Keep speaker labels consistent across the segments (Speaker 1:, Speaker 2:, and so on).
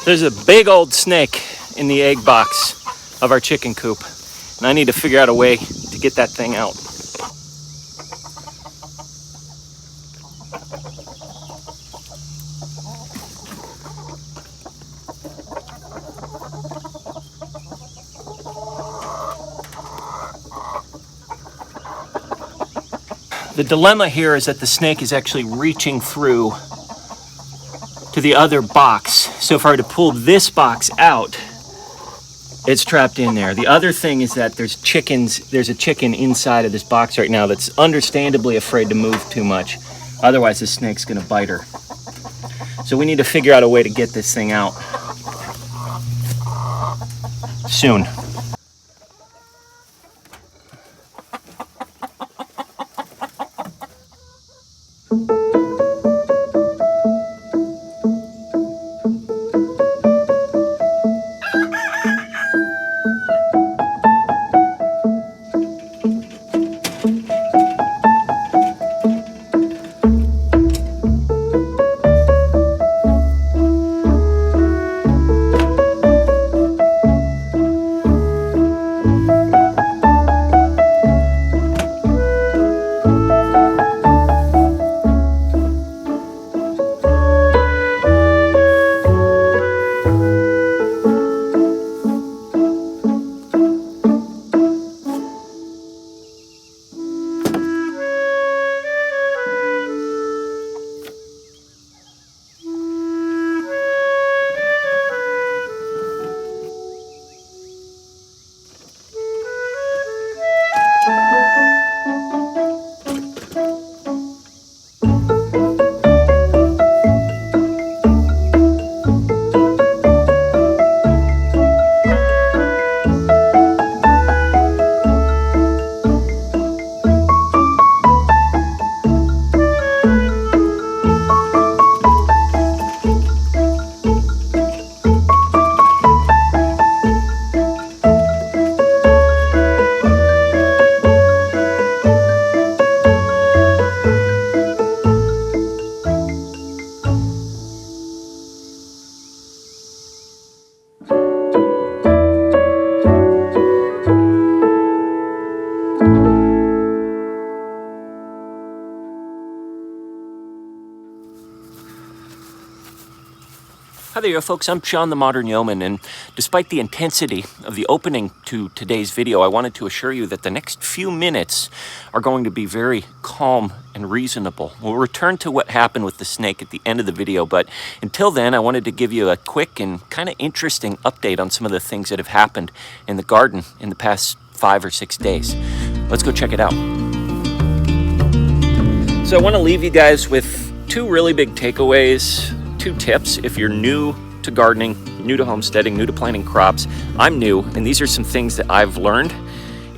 Speaker 1: There's a big old snake in the egg box of our chicken coop, and I need to figure out a way to get that thing out. The dilemma here is that the snake is actually reaching through to the other box. So if I were to pull this box out, it's trapped in there. The other thing is that there's a chicken inside of this box right now that's understandably afraid to move too much. Otherwise, the snake's gonna bite her. So we need to figure out a way to get this thing out soon. Hi there, folks. I'm Sean, the Modern Yeoman, and despite the intensity of the opening to today's video, I wanted to assure you that the next few minutes are going to be very calm and reasonable. We'll return to what happened with the snake at the end of the video, but until then, I wanted to give you a quick and kind of interesting update on some of the things that have happened in the garden in the past 5 or 6 days. Let's go check it out. So I want to leave you guys with 2 really big takeaways. 2 tips if you're new to gardening, new to homesteading, new to planting crops. I'm new, and these are some things that I've learned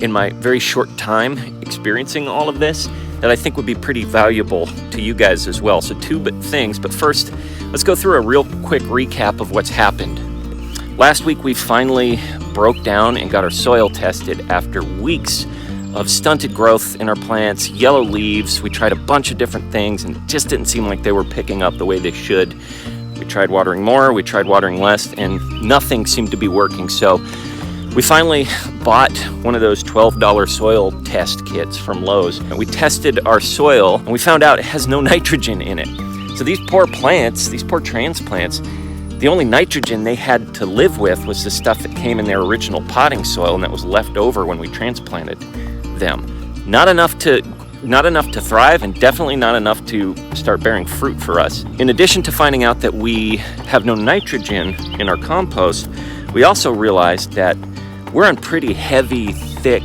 Speaker 1: in my very short time experiencing all of this that I think would be pretty valuable to you guys as well. So 2 things, but first, let's go through a real quick recap of what's happened. Last week, we finally broke down and got our soil tested after weeks of stunted growth in our plants, yellow leaves. We tried a bunch of different things and it just didn't seem like they were picking up the way they should. We tried watering more, we tried watering less, and nothing seemed to be working. So we finally bought one of those $12 soil test kits from Lowe's, and we tested our soil and we found out it has no nitrogen in it. So these poor plants, these poor transplants, the only nitrogen they had to live with was the stuff that came in their original potting soil and that was left over when we transplanted them. Not enough to thrive, and definitely not enough to start bearing fruit for us. In addition to finding out that we have no nitrogen in our compost, we also realized that we're on pretty heavy, thick,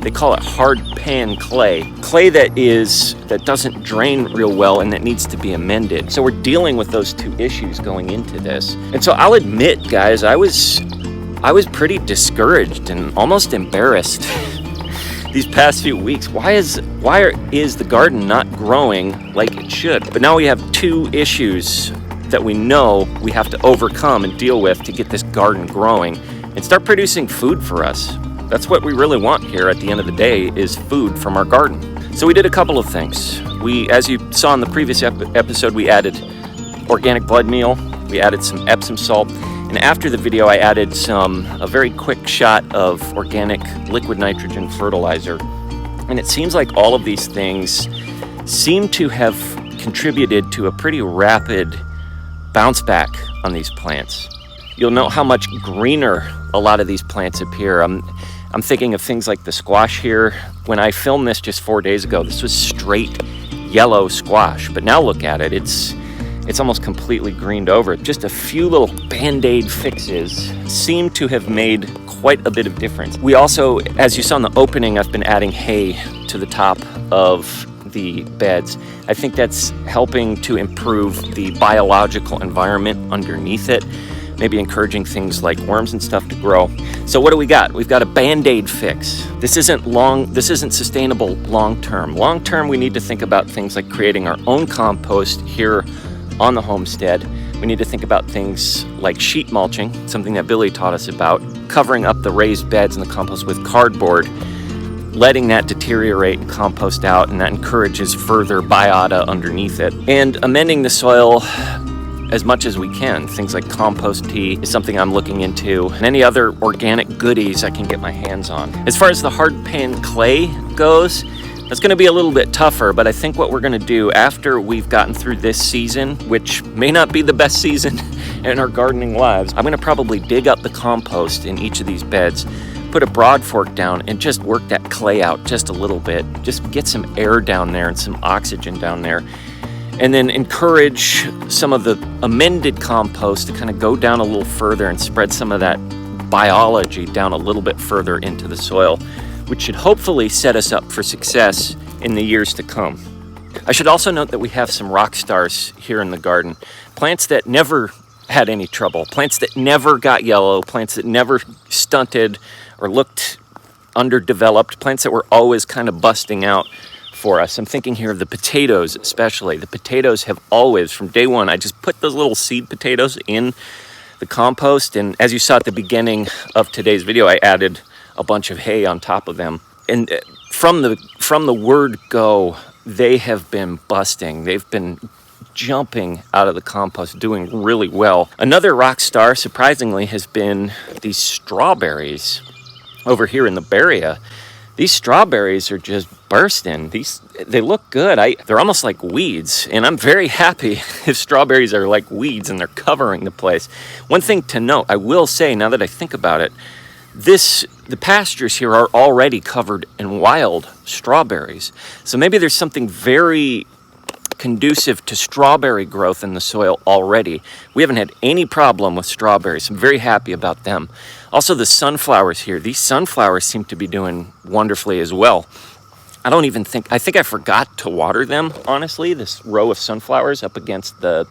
Speaker 1: they call it hard pan clay that doesn't drain real well and that needs to be amended. So we're dealing with those 2 issues going into this. And so I'll admit, guys, I was pretty discouraged and almost embarrassed these past few weeks. Why is the garden not growing like it should? But now we have 2 issues that we know we have to overcome and deal with to get this garden growing and start producing food for us. That's what we really want here at the end of the day, is food from our garden. So we did a couple of things. As you saw in the previous episode, we added organic blood meal, we added some Epsom salt, And after the video, I added a very quick shot of organic liquid nitrogen fertilizer. And it seems like all of these things seem to have contributed to a pretty rapid bounce back on these plants. You'll note how much greener a lot of these plants appear. I'm thinking of things like the squash here. When I filmed this just 4 days ago, this was straight yellow squash, but now look at it, it's almost completely greened over. Just a few little band-aid fixes seem to have made quite a bit of difference. We also, as you saw in the opening, I've been adding hay to the top of the beds. I think that's helping to improve the biological environment underneath it, maybe encouraging things like worms and stuff to grow. So what do we got? We've got a band-aid fix. This isn't sustainable long-term. Long-term, we need to think about things like creating our own compost here on the homestead. We need to think about things like sheet mulching, something that Billy taught us about, covering up the raised beds and the compost with cardboard, letting that deteriorate and compost out, and that encourages further biota underneath it, and amending the soil as much as we can. Things like compost tea is something I'm looking into, and any other organic goodies I can get my hands on. As far as the hard pan clay goes, that's going to be a little bit tougher, but I think what we're going to do after we've gotten through this season, which may not be the best season in our gardening lives, I'm going to probably dig up the compost in each of these beds, put a broad fork down, and just work that clay out just a little bit. Just get some air down there and some oxygen down there. And then encourage some of the amended compost to kind of go down a little further and spread some of that biology down a little bit further into the soil, which should hopefully set us up for success in the years to come. I should also note that we have some rock stars here in the garden. Plants that never had any trouble, plants that never got yellow, plants that never stunted or looked underdeveloped, plants that were always kind of busting out for us. I'm thinking here of the potatoes especially. The potatoes have always, from day one, I just put those little seed potatoes in the compost, and as you saw at the beginning of today's video, I added a bunch of hay on top of them. And from the word go, they have been busting. They've been jumping out of the compost, doing really well. Another rock star, surprisingly, has been these strawberries over here in the Berea. These strawberries are just bursting. They look good. They're almost like weeds, and I'm very happy if strawberries are like weeds and they're covering the place. One thing to note, I will say, now that I think about it, the pastures here are already covered in wild strawberries. So maybe there's something very conducive to strawberry growth in the soil already. We haven't had any problem with strawberries. I'm very happy about them. Also, the sunflowers here. These sunflowers seem to be doing wonderfully as well. I think I forgot to water them, honestly, this row of sunflowers up against the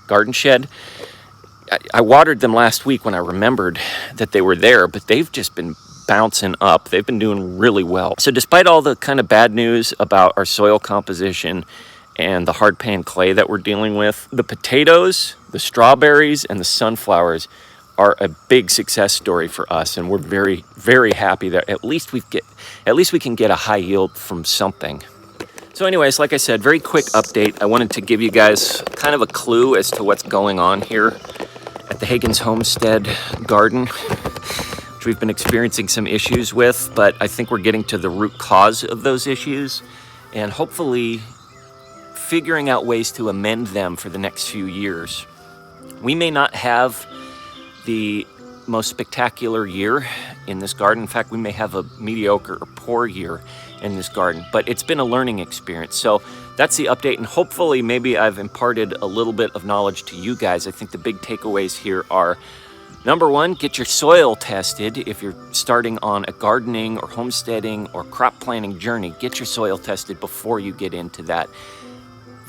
Speaker 1: garden shed. I watered them last week when I remembered that they were there, but they've just been bouncing up. They've been doing really well. So despite all the kind of bad news about our soil composition and the hard pan clay that we're dealing with, the potatoes, the strawberries, and the sunflowers are a big success story for us, and we're very, very happy that at least we can get a high yield from something. So anyways, like I said, very quick update. I wanted to give you guys kind of a clue as to what's going on here at the Hagen's Homestead garden, which we've been experiencing some issues with, but I think we're getting to the root cause of those issues and hopefully figuring out ways to amend them for the next few years. We may not have the most spectacular year in this garden. In fact, we may have a mediocre or poor year in this garden, but it's been a learning experience. So that's the update, and hopefully maybe I've imparted a little bit of knowledge to you guys. I think the big takeaways here are, number one, get your soil tested. If you're starting on a gardening or homesteading or crop planting journey, get your soil tested before you get into that.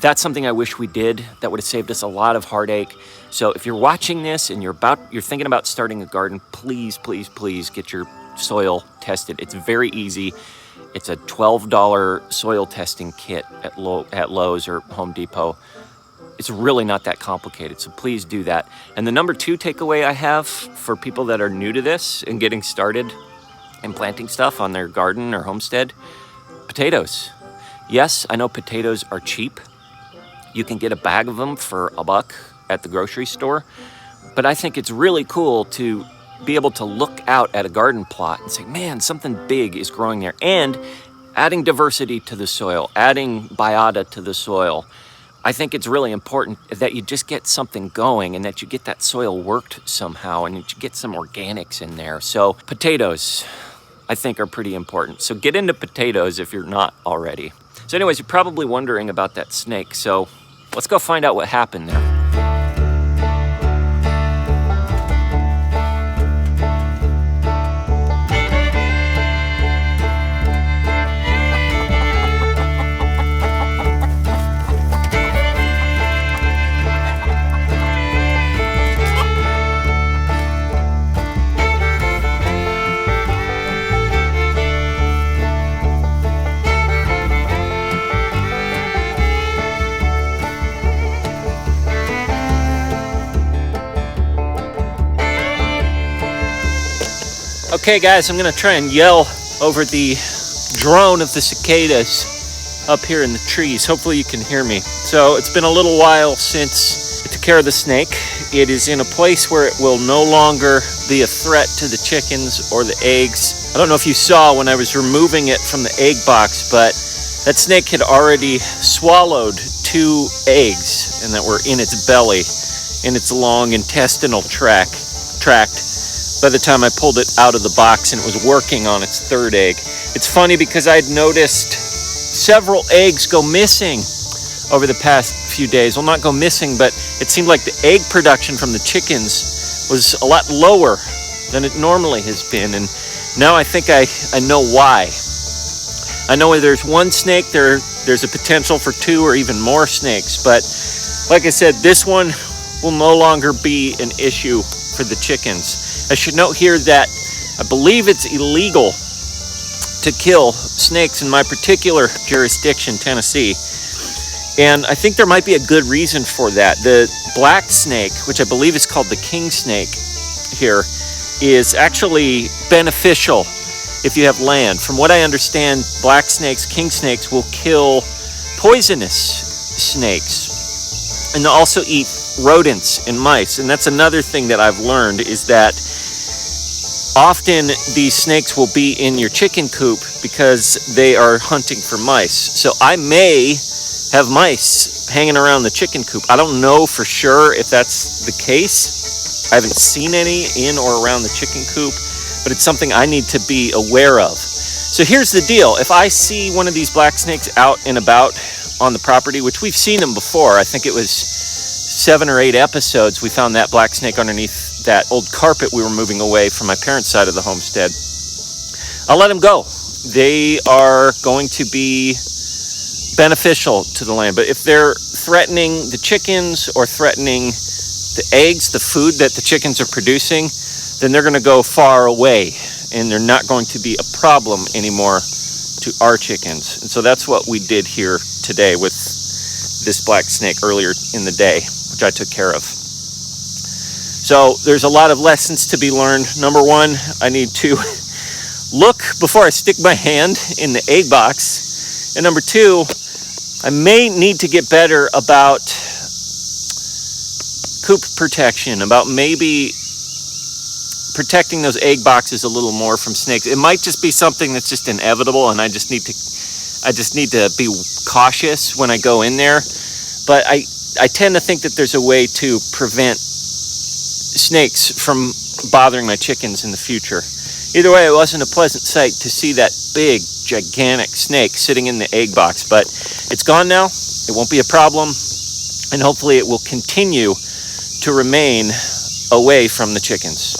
Speaker 1: That's something I wish we did. That would have saved us a lot of heartache. So if you're watching this and you're thinking about starting a garden, please, please, please get your soil tested. It's very easy. It's a $12 soil testing kit at Lowe's or Home Depot. It's really not that complicated, so please do that. And the number two takeaway I have for people that are new to this and getting started and planting stuff on their garden or homestead, potatoes. Yes, I know potatoes are cheap. You can get a bag of them for $1 at the grocery store, But I think it's really cool to be able to look out at a garden plot and say, man, something big is growing there. And adding diversity to the soil, adding biota to the soil. I think it's really important that you just get something going and that you get that soil worked somehow and that you get some organics in there. So potatoes, I think, are pretty important. So get into potatoes if you're not already. So anyways, you're probably wondering about that snake. So let's go find out what happened there. Okay guys, I'm gonna try and yell over the drone of the cicadas up here in the trees. Hopefully you can hear me. So it's been a little while since I took care of the snake. It is in a place where it will no longer be a threat to the chickens or the eggs. I don't know if you saw when I was removing it from the egg box, but that snake had already swallowed 2 eggs and that were in its belly, in its long intestinal tract. By the time I pulled it out of the box and it was working on its 3rd egg. It's funny because I'd noticed several eggs go missing over the past few days. Well, not go missing, but it seemed like the egg production from the chickens was a lot lower than it normally has been. And now I think I know why. I know where there's 1 snake, there's a potential for 2 or even more snakes. But like I said, this one will no longer be an issue for the chickens. I should note here that I believe it's illegal to kill snakes in my particular jurisdiction, Tennessee. And I think there might be a good reason for that. The black snake, which I believe is called the king snake here, is actually beneficial if you have land. From what I understand, black snakes, king snakes, will kill poisonous snakes. And they'll also eat rodents and mice. And that's another thing that I've learned, is that often these snakes will be in your chicken coop because they are hunting for mice. So I may have mice hanging around the chicken coop. I don't know for sure if that's the case. I haven't seen any in or around the chicken coop, but it's something I need to be aware of. So here's the deal. If I see one of these black snakes out and about on the property, which we've seen them before, I think it was 7 or 8 episodes, we found that black snake underneath that old carpet we were moving away from my parents' side of the homestead. I'll let them go. They are going to be beneficial to the land. But if they're threatening the chickens or threatening the eggs, the food that the chickens are producing, then they're going to go far away and they're not going to be a problem anymore to our chickens. And so that's what we did here today with this black snake earlier in the day, which I took care of. So there's a lot of lessons to be learned. Number 1, I need to look before I stick my hand in the egg box. And number 2, I may need to get better about coop protection, about maybe protecting those egg boxes a little more from snakes. It might just be something that's just inevitable, and I just need to be cautious when I go in there. But I tend to think that there's a way to prevent snakes from bothering my chickens in the future. Either way, it wasn't a pleasant sight to see that big, gigantic snake sitting in the egg box, but it's gone now. It won't be a problem, and hopefully it will continue to remain away from the chickens.